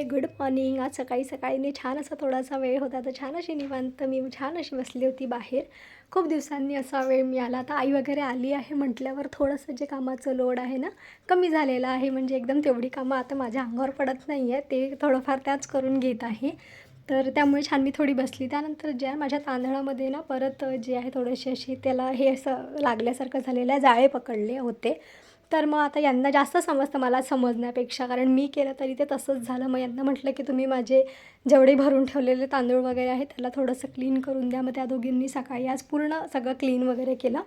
हाय, good morning. आज सकाळी छान असा थोडासा वेळ होता, तर छान अशी निवांत मी छान अशी बसली होती बाहेर. खूप दिवसांनी असा वेळ मिळाला. आता आई वगैरे आली आहे म्हटल्यावर थोडंसं जे कामाचं लोड आहे ना, कमी झालेलं आहे. म्हणजे एकदम तेवढी कामं आता माझ्या अंगावर पडत नाही आहे. ते थोडंफार त्याच करून घेत आहे. तर त्यामुळे छान मी थोडी बसली. त्यानंतर ज्या माझ्या तांदळामध्ये ना परत जे आहे थोडेसे असे त्याला हे असं लागल्यासारखं झालेलं आहे, जाळे पकडले होते. तर मग आता यांना जास्त समजतं मला समजण्यापेक्षा, कारण मी केलं तरी ते तसंच झालं. मग यांना म्हटलं की तुम्ही माझे जेवढे भरून ठेवलेले तांदूळ वगैरे आहेत त्याला थोडंसं क्लीन करून द्या. मग त्या दोघींनी सकाळी आज पूर्ण सगळं क्लीन वगैरे केलं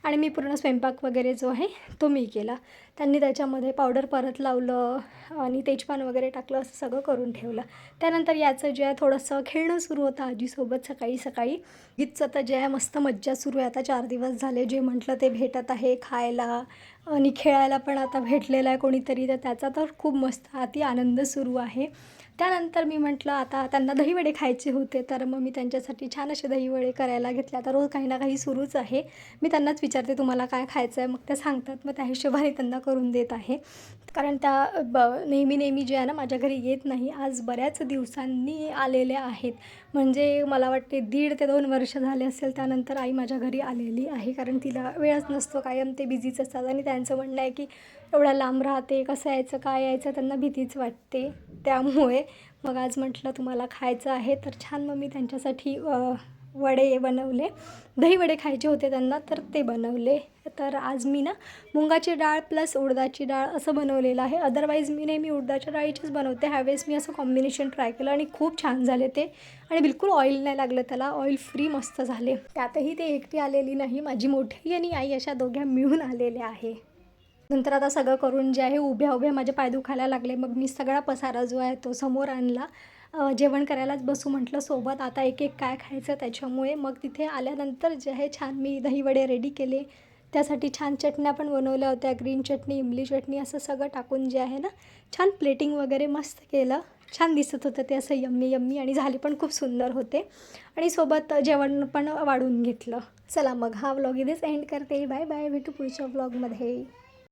आणि मी पूर्ण स्वयंपाक वगैरे जो आहे तो मी केला. त्यांनी त्याच्यामध्ये पावडर परत लावलं आणि तेजपान वगैरे टाकलं, असं सगळं करून ठेवलं. त्यानंतर याचं जे आहे थोडंसं खेळणं सुरू होतं आजीसोबत सकाळी. गीतचं तर जे आहे मस्त मज्जा सुरू आहे. आता 4 दिवस झाले, जे म्हटलं ते भेटत आहे खायला आणि खेळायला पण आता भेटलेलं आहे कोणीतरी, तर त्याचा तर खूप मस्त अति आनंद सुरू आहे. त्यानंतर मी म्हटलं आता त्यांना दहीवडे खायचे होते, तर मग मी त्यांच्यासाठी छान असे दहीवडे करायला घेतले. आता रोज काही ना काही सुरूच आहे. मी त्यांनाच विचारते तुम्हाला काय खायचं आहे, मग त्या सांगतात. मग त्या हिशोबाने त्यांना करून देत आहे. कारण त्या नेहमी जे आहे ना माझ्या घरी येत नाही. आज बऱ्याच दिवसांनी आलेल्या आहेत. म्हणजे मला वाटते 1.5 ते 2 वर्ष झाले असेल त्यानंतर आई माझ्या घरी आलेली आहे. कारण तिला वेळच नसतो, कायम ते बिझीच असतात आणि त्यांचं म्हणणं आहे की एवढ्या लांब राहते, कसं यायचं काय यायचं त्यांना भीतीच वाटते. त्यामुळे मग आज म्हटलं तुम्हाला खायचं आहे तर छान. मग मी त्यांच्यासाठी वडे बनवले. दहीवडे खायचे होते त्यांना, तर ते बनवले. तर आज मी ना मुगाची डाळ प्लस उडदाची डाळ असं बनवलेलं आहे. अदरवाईज मी नेहमी उडदाच्या डाळीचीच बनवते. ह्यावेळेस मी असं कॉम्बिनेशन ट्राय केलं आणि खूप छान झाले ते. आणि बिलकुल ऑइल नाही लागलं त्याला, ऑइल फ्री मस्त झाले. त्यातही ते एकटी आलेली नाही, माझी मोठी आणि आई अशा दोघ्या मिळून आलेल्या आहे. नंतर आता सगळं करून जे आहे उभ्या माझे पाय दुखायला लागले. मग मी सगळा पसारा जो आहे तो समोर आणला. जेवण करायलाच बसू म्हटलं सोबत. आता एक काय खायचं त्याच्यामुळे मग तिथे आल्यानंतर जे आहे छान मी दहीवडे रेडी केले. त्यासाठी छान चटण्या पण बनवल्या होत्या, ग्रीन चटणी, इमली चटणी असं सगळं टाकून जे आहे ना छान प्लेटिंग वगैरे मस्त केलं. छान दिसत होतं ते असं यम्मी आणि झाली पण खूप सुंदर होते. आणि सोबत जेवण पण वाढून घेतलं. चला मग हा व्लॉग इथेच एंड करते. बाय बाय, भेटू पुढच्या व्लॉगमध्ये.